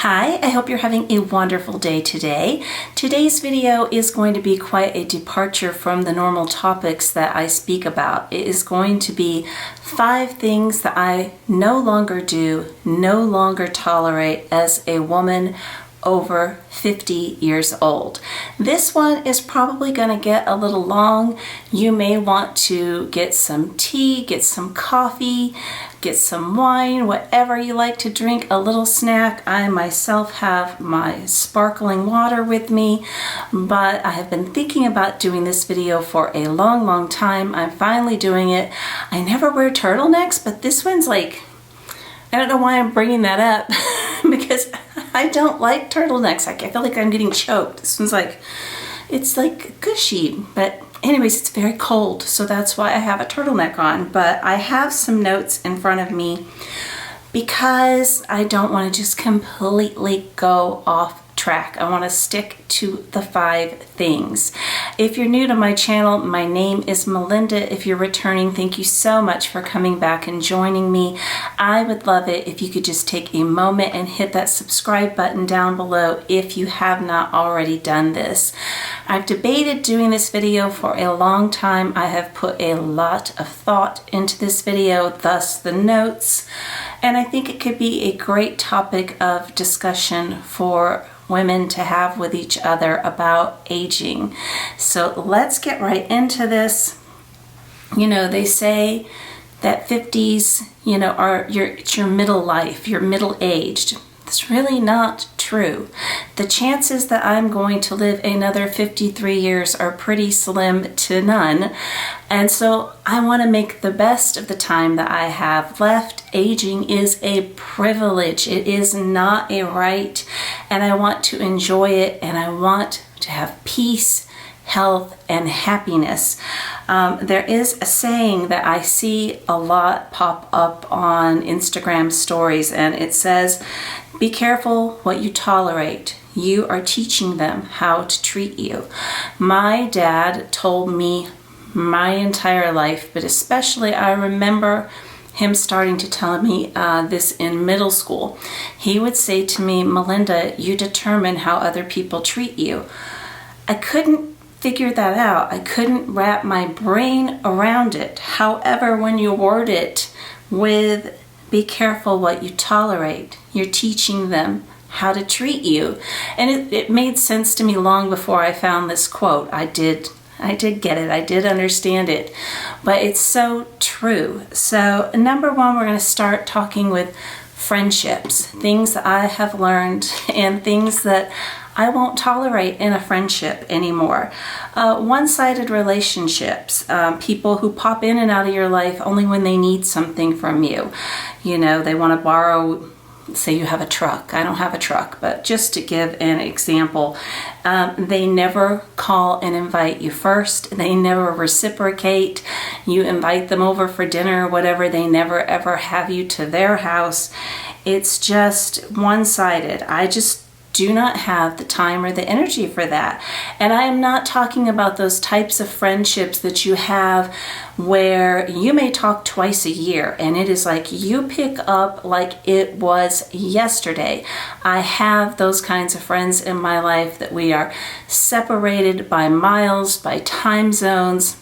Hi, I hope you're having a wonderful day today. Today's video is going to be quite a departure from the normal topics that I speak about. It is going to be 5 things that I no longer do, no longer tolerate as a woman over 50 years old. This one is probably going to get a little long. You may want to get some tea, get some coffee, get some wine, whatever you like to drink, a little snack. I myself have my sparkling water with me, but I have been thinking about doing this video for a long time. I'm finally doing it. I never wear turtlenecks, but this one's like, I don't know why I'm bringing that up because I don't like turtlenecks. I feel like I'm getting choked. This one's like, it's like cushy, but anyways, it's very cold, so that's why I have a turtleneck on. But I have some notes in front of me because I don't want to just completely go off track. I want to stick to the 5 things. If you're new to my channel, my name is Melinda. If you're returning, thank you so much for coming back and joining me. I would love it if you could just take a moment and hit that subscribe button down below if you have not already done this. I've debated doing this video for a long time. I have put a lot of thought into this video, thus the notes, and I think it could be a great topic of discussion for women to have with each other about aging. So let's get right into this. You know, they say that 50s, it's your middle life, you're middle aged. It's really not true. The chances that I'm going to live another 53 years are pretty slim to none. And so I want to make the best of the time that I have left. Aging is a privilege. It is not a right. And I want to enjoy it, and I want to have peace, health, and happiness. There is a saying that I see a lot pop up on Instagram stories, and it says, "Be careful what you tolerate. You are teaching them how to treat you." My dad told me my entire life, but especially I remember him starting to tell me this in middle school. He would say to me, "Melinda, you determine how other people treat you." I couldn't figure that out. I couldn't wrap my brain around it. However, when you word it with "be careful what you tolerate," you're teaching them how to treat you. And it made sense to me long before I found this quote. I did get it. I did understand it. But it's so true. So number 1, we're going to start talking with friendships, things that I have learned and things that I won't tolerate in a friendship anymore. One-sided relationships, people who pop in and out of your life only when they need something from you. You know, they want to borrow, say you have a truck. I don't have a truck, but just to give an example, they never call and invite you first. They never reciprocate. You invite them over for dinner or whatever. They never ever have you to their house. It's just one-sided. I just do not have the time or the energy for that. And I am not talking about those types of friendships that you have where you may talk twice a year and it is like you pick up like it was yesterday. I have those kinds of friends in my life that we are separated by miles, by time zones.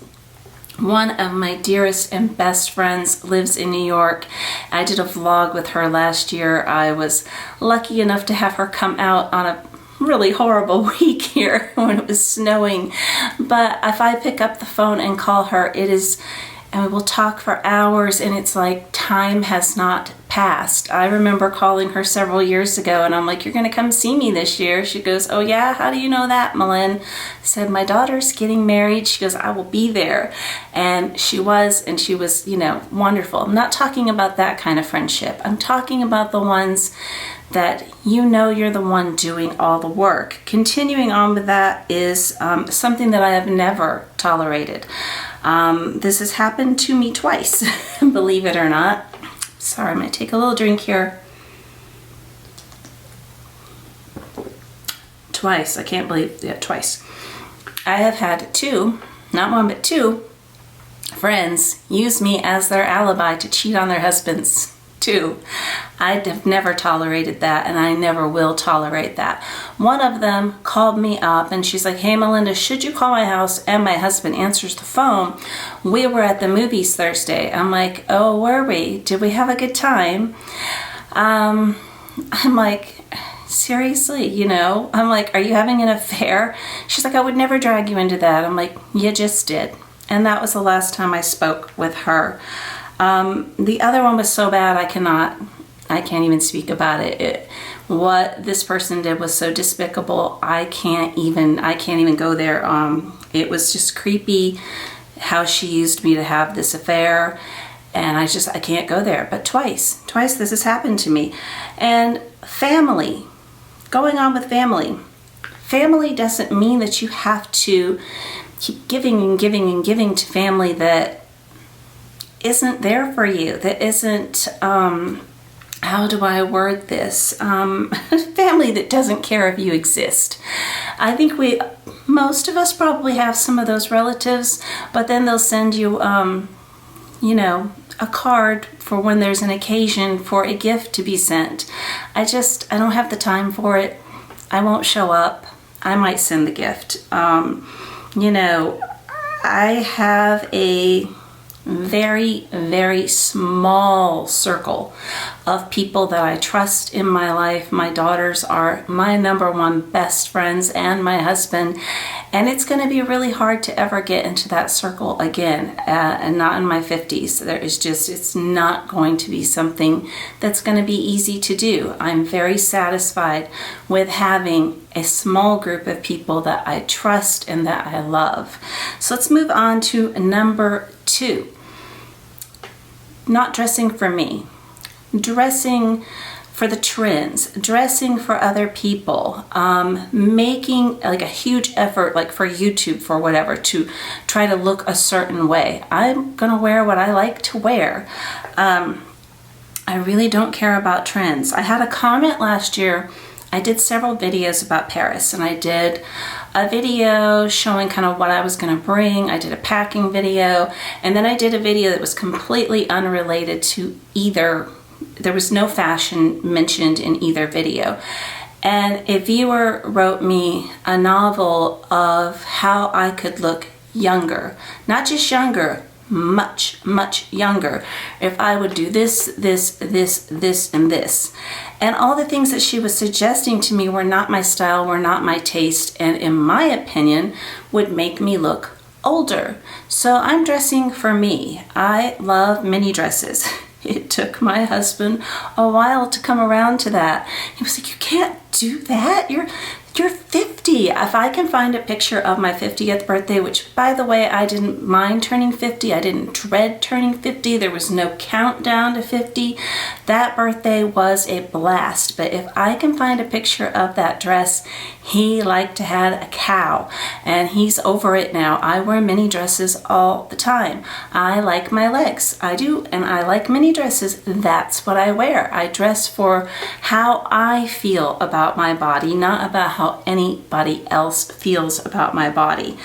One of my dearest and best friends lives in New York. I did a vlog with her last year. I was lucky enough to have her come out on a really horrible week here when it was snowing. But if I pick up the phone and call her, and we will talk for hours, and it's like time has not passed. I remember calling her several years ago and I'm like, "You're going to come see me this year?" She goes, "Oh yeah? How do you know that, Malin?" I said, "My daughter's getting married." She goes, "I will be there." And she was, wonderful. I'm not talking about that kind of friendship. I'm talking about the ones that you're the one doing all the work. Continuing on with that is something that I have never tolerated. This has happened to me twice, believe it or not. Sorry, I'm going to take a little drink here. Twice. I can't believe it. Twice. I have had 2, not 1, but 2 friends use me as their alibi to cheat on their husbands. too. I have never tolerated that, and I never will tolerate that. One of them called me up and she's like, "Hey Melinda, should you call my house?" And my husband answers the phone. "We were at the movies Thursday." I'm like, "Oh, were we? Did we have a good time?" I'm like, seriously, you know? I'm like, "Are you having an affair?" She's like, "I would never drag you into that." I'm like, "You just did." And that was the last time I spoke with her. The other one was so bad I can't even speak about it. What this person did was so despicable. I can't even go there. It was just creepy how she used me to have this affair, and I can't go there. But twice this has happened to me. And family, going on with family. Family doesn't mean that you have to keep giving and giving and giving to family that isn't there for you, that isn't, how do I word this? Family that doesn't care if you exist. I think most of us probably have some of those relatives, but then they'll send you, a card for when there's an occasion for a gift to be sent. I don't have the time for it. I won't show up. I might send the gift. I have a very, very small circle of people that I trust in my life. My daughters are my number one best friends, and my husband, and it's going to be really hard to ever get into that circle again, and not in my 50s. It's not going to be something that's going to be easy to do. I'm very satisfied with having a small group of people that I trust and that I love. So let's move on to number 2. Not dressing for me. Dressing for the trends, dressing for other people, making like a huge effort, like for YouTube, for whatever, to try to look a certain way. I'm gonna wear what I like to wear. I really don't care about trends. I had a comment last year. I did several videos about Paris, and I did a video showing kind of what I was going to bring. I did a packing video, and then I did a video that was completely unrelated to either. There was no fashion mentioned in either video. And a viewer wrote me a novel of how I could look younger. Not just younger, much, much younger, if I would do this, and this. And all the things that she was suggesting to me were not my style, were not my taste, and in my opinion, would make me look older. So I'm dressing for me. I love mini dresses. It took my husband a while to come around to that. He was like, "You can't do that. You're 50. If I can find a picture of my 50th birthday, which, by the way, I didn't mind turning 50. I didn't dread turning 50. There was no countdown to 50. That birthday was a blast. But if I can find a picture of that dress, he liked to have a cow, and he's over it now. I wear mini dresses all the time. I like my legs. I do, and I like mini dresses. That's what I wear. I dress for how I feel about my body, not about how anybody else feels about my body.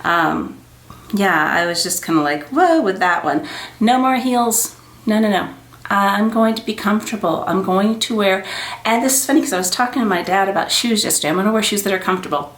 I was just kind of like, whoa, with that one. No more heels. No. I'm going to be comfortable. I'm going to wear, and this is funny because I was talking to my dad about shoes yesterday. I'm going to wear shoes that are comfortable.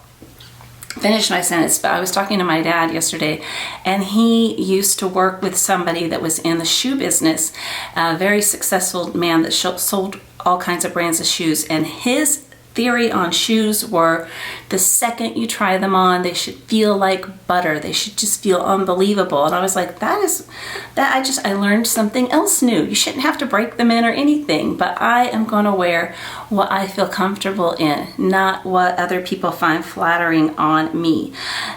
Finish my sentence, but I was talking to my dad yesterday, and he used to work with somebody that was in the shoe business, a very successful man that sold all kinds of brands of shoes, and his theory on shoes were the second you try them on, they should feel like butter. They should just feel unbelievable. And I was like, I learned something else new. You shouldn't have to break them in or anything, but I am going to wear what I feel comfortable in, not what other people find flattering on me.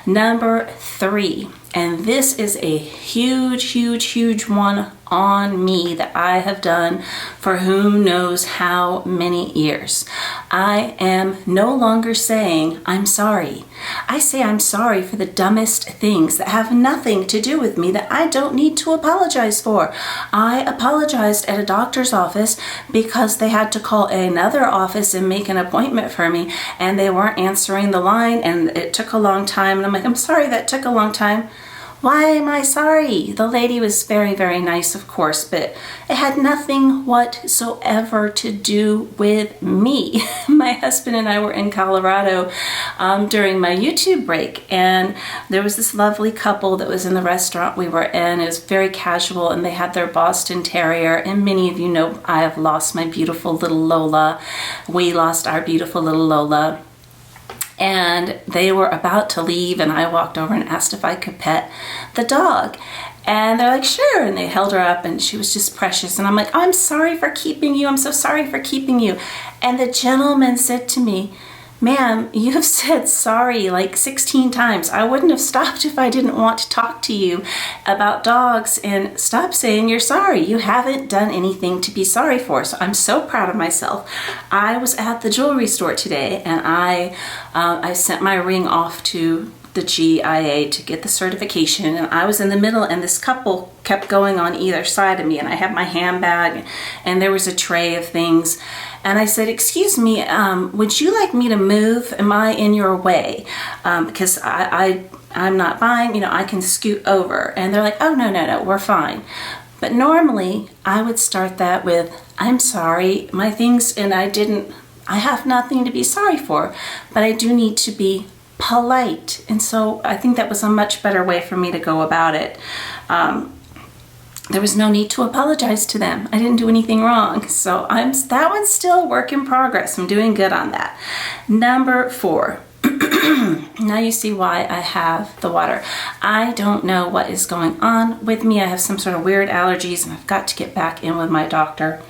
Number 3, and this is a huge one on me that I have done for whom knows how many years. I am no longer saying I'm sorry. I say I'm sorry for the dumbest things that have nothing to do with me that I don't need to apologize for. I apologized at a doctor's office because they had to call another office and make an appointment for me, and they weren't answering the line, and it took a long time, and I'm like, I'm sorry that took a long time. Why am I sorry? The lady was very, very nice, of course, but it had nothing whatsoever to do with me. My husband and I were in Colorado during my YouTube break, and there was this lovely couple that was in the restaurant we were in. It was very casual, and they had their Boston Terrier, and many of you know I have lost my beautiful little Lola. We lost our beautiful little Lola. And they were about to leave, and I walked over and asked if I could pet the dog. And they're like, sure. And they held her up, and she was just precious. And I'm like, I'm sorry for keeping you. I'm so sorry for keeping you. And the gentleman said to me, ma'am, you have said sorry like 16 times. I wouldn't have stopped if I didn't want to talk to you about dogs, and stop saying you're sorry. You haven't done anything to be sorry for. So I'm so proud of myself. I was at the jewelry store today, and I sent my ring off to the GIA to get the certification, and I was in the middle, and this couple kept going on either side of me, and I had my handbag, and there was a tray of things, and I said, excuse me, would you like me to move? Am I in your way? Because I'm not buying, I can scoot over. And they're like, oh, no, we're fine. But normally I would start that with, I'm sorry, my things, and I have nothing to be sorry for, but I do need to be polite. And so I think that was a much better way for me to go about it. There was no need to apologize to them. I didn't do anything wrong. So that one's still a work in progress. I'm doing good on that. Number 4. Now you see why I have the water. I don't know what is going on with me. I have some sort of weird allergies, and I've got to get back in with my doctor.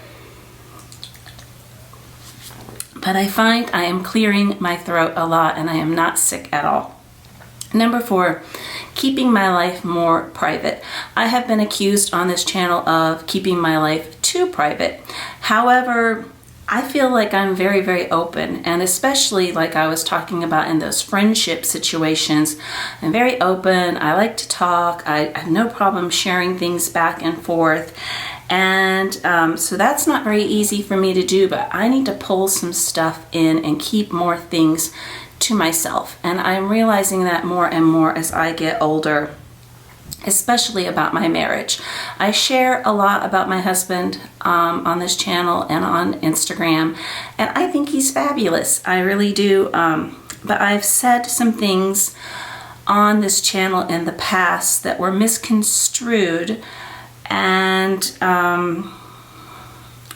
But I find I am clearing my throat a lot, and I am not sick at all. Number 4, keeping my life more private. I have been accused on this channel of keeping my life too private. However, I feel like I'm very, very open, and especially like I was talking about in those friendship situations, I'm very open. I like to talk. I have no problem sharing things back and forth. And so that's not very easy for me to do, but I need to pull some stuff in and keep more things to myself. And I'm realizing that more and more as I get older, especially about my marriage. I share a lot about my husband on this channel and on Instagram, and I think he's fabulous. I really do. But I've said some things on this channel in the past that were misconstrued and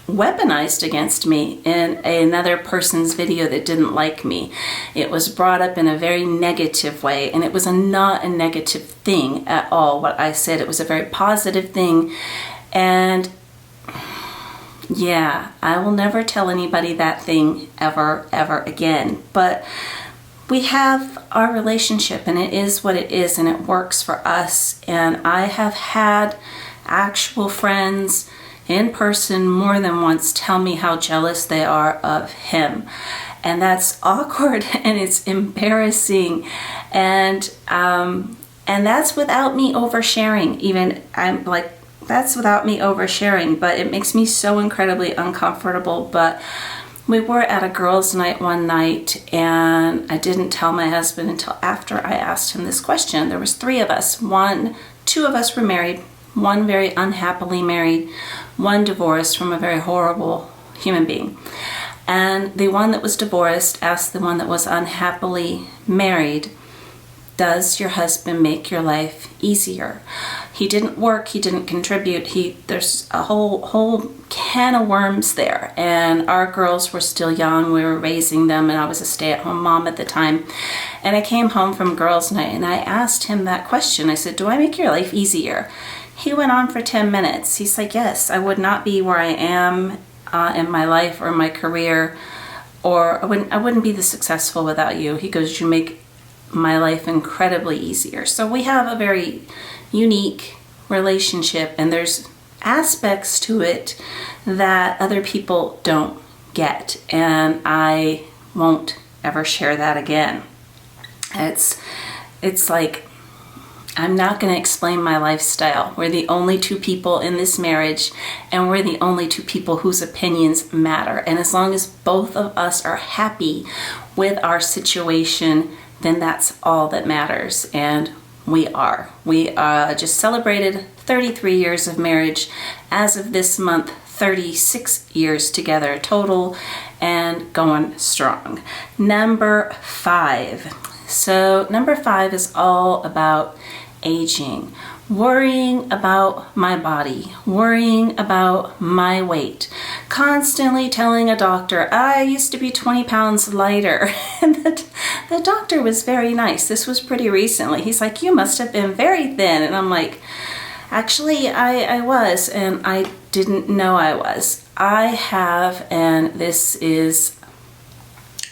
weaponized against me in another person's video that didn't like me. It was brought up in a very negative way, and it was not a negative thing at all. What I said, it was a very positive thing. And yeah, I will never tell anybody that thing ever again. But we have our relationship, and it is what it is, and it works for us. And I have had actual friends in person more than once tell me how jealous they are of him, and that's awkward and it's embarrassing, and that's without me oversharing. Even I'm like, that's without me oversharing, but it makes me so incredibly uncomfortable. But we were at a girls' night one night, and I didn't tell my husband until after I asked him this question. There was 3 of us. 2 of us were married, 1 very unhappily married, 1 divorced from a very horrible human being. And the one that was divorced asked the one that was unhappily married, does your husband make your life easier? He didn't work, he didn't contribute. There's a whole can of worms there. And our girls were still young, we were raising them, and I was a stay-at-home mom at the time. And I came home from girls' night, and I asked him that question. I said, do I make your life easier? He went on for 10 minutes. He's like, yes, I would not be where I am in my life or my career, or I wouldn't be this successful without you. He goes, you make my life incredibly easier. So we have a very unique relationship, and there's aspects to it that other people don't get, and I won't ever share that again. It's like, I'm not going to explain my lifestyle. We're the only 2 people in this marriage, and we're the only 2 people whose opinions matter. And as long as both of us are happy with our situation, then that's all that matters. And we are. We just celebrated 33 years of marriage. As of this month, 36 years together total, and going strong. Number 5. So number 5 is all about aging. Worrying about my body, worrying about my weight, constantly telling a doctor, I used to be 20 pounds lighter. And the doctor was very nice. This was pretty recently. He's like, you must have been very thin. And I'm like, actually, I was, and I didn't know I was. I have, and this is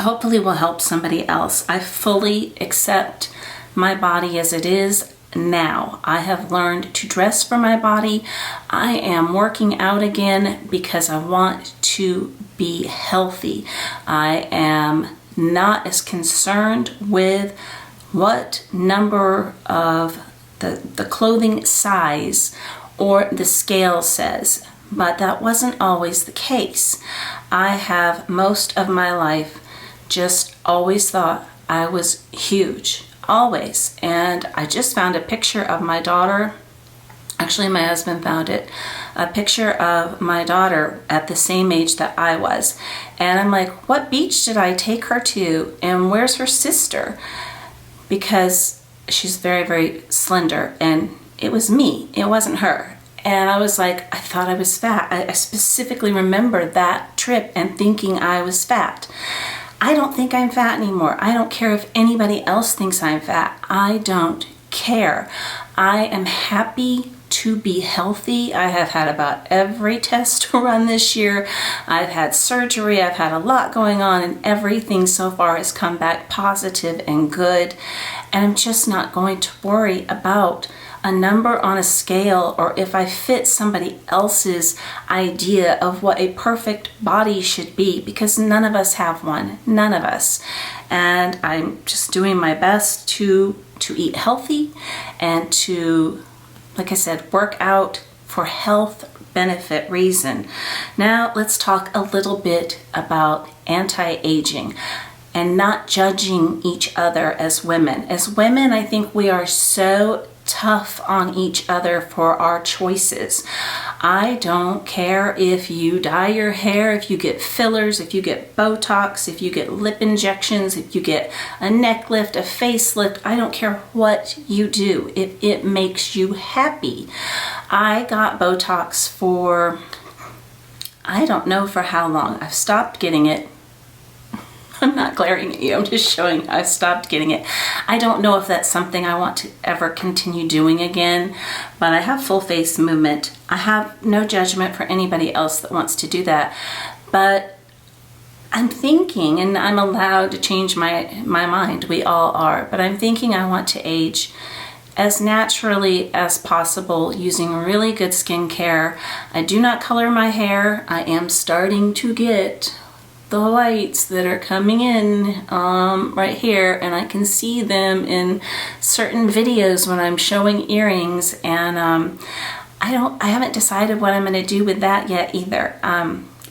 hopefully will help somebody else. I fully accept my body as it is now. I have learned to dress for my body. I am working out again because I want to be healthy. I am not as concerned with what number of the clothing size or the scale says, but that wasn't always the case. I have most of my life just always thought I was huge. Always. And I just found a picture of my daughter. Actually, my husband found it. A picture of my daughter at the same age that I was. And I'm like, what beach did I take her to? And where's her sister? Because she's very, very slender. And it was me. It wasn't her. And I was like, I thought I was fat. I specifically remember that trip and thinking I was fat. I don't think I'm fat anymore. I don't care if anybody else thinks I'm fat. I don't care. I am happy to be healthy. I have had about every test to run this year. I've had surgery. I've had a lot going on, and everything so far has come back positive and good. And I'm just not going to worry about a number on a scale, or if I fit somebody else's idea of what a perfect body should be, because none of us have one. None of us. And I'm just doing my best to eat healthy and to, like I said, work out for health benefit reason. Now let's talk a little bit about anti-aging and not judging each other as women. As women, I think we are so tough on each other for our choices. I don't care if you dye your hair, if you get fillers, if you get Botox, if you get lip injections, if you get a neck lift, a facelift. I don't care what you do if it makes you happy. I got Botox for, I don't know for how long. I've stopped getting it. I'm not glaring at you, I'm just showing I've stopped getting it. I don't know if that's something I want to ever continue doing again, but I have full face movement. I have no judgment for anybody else that wants to do that, but I'm thinking, and I'm allowed to change my mind, we all are, but I'm thinking I want to age as naturally as possible using really good skincare. I do not color my hair. I am starting to get the lights that are coming in right here, and I can see them in certain videos when I'm showing earrings, and I haven't decided what I'm going to do with that yet either.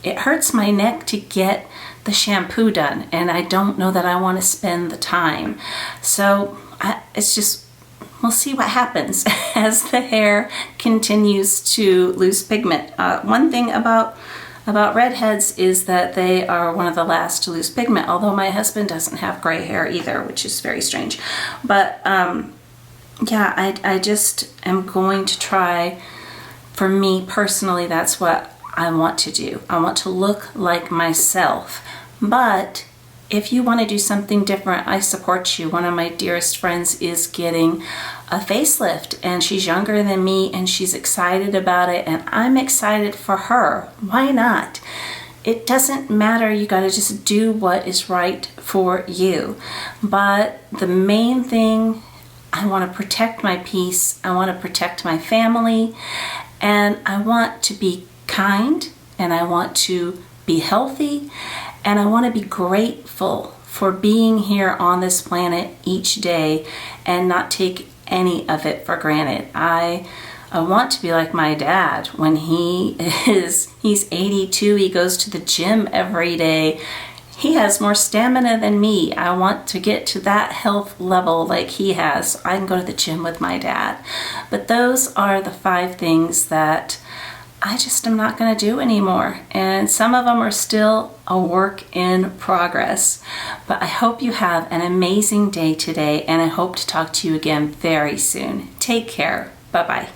It hurts my neck to get the shampoo done, and I don't know that I want to spend the time. So it's just, we'll see what happens as the hair continues to lose pigment. One thing about redheads is that they are one of the last to lose pigment, although my husband doesn't have gray hair either, which is very strange. But yeah, I just am going to try, for me personally, that's what I want to do. I want to look like myself. But if you want to do something different, I support you. One of my dearest friends is getting a facelift, and she's younger than me, and she's excited about it, and I'm excited for her. Why not? It doesn't matter. You got to just do what is right for you. But the main thing, I want to protect my peace. I want to protect my family, and I want to be kind, and I want to be healthy, and I want to be grateful for being here on this planet each day and not take any of it for granted. I want to be like my dad when he's 82, he goes to the gym every day. He has more stamina than me. I want to get to that health level like he has. I can go to the gym with my dad. But those are the 5 things that I just am not going to do anymore. And some of them are still a work in progress. But I hope you have an amazing day today, and I hope to talk to you again very soon. Take care. Bye-bye.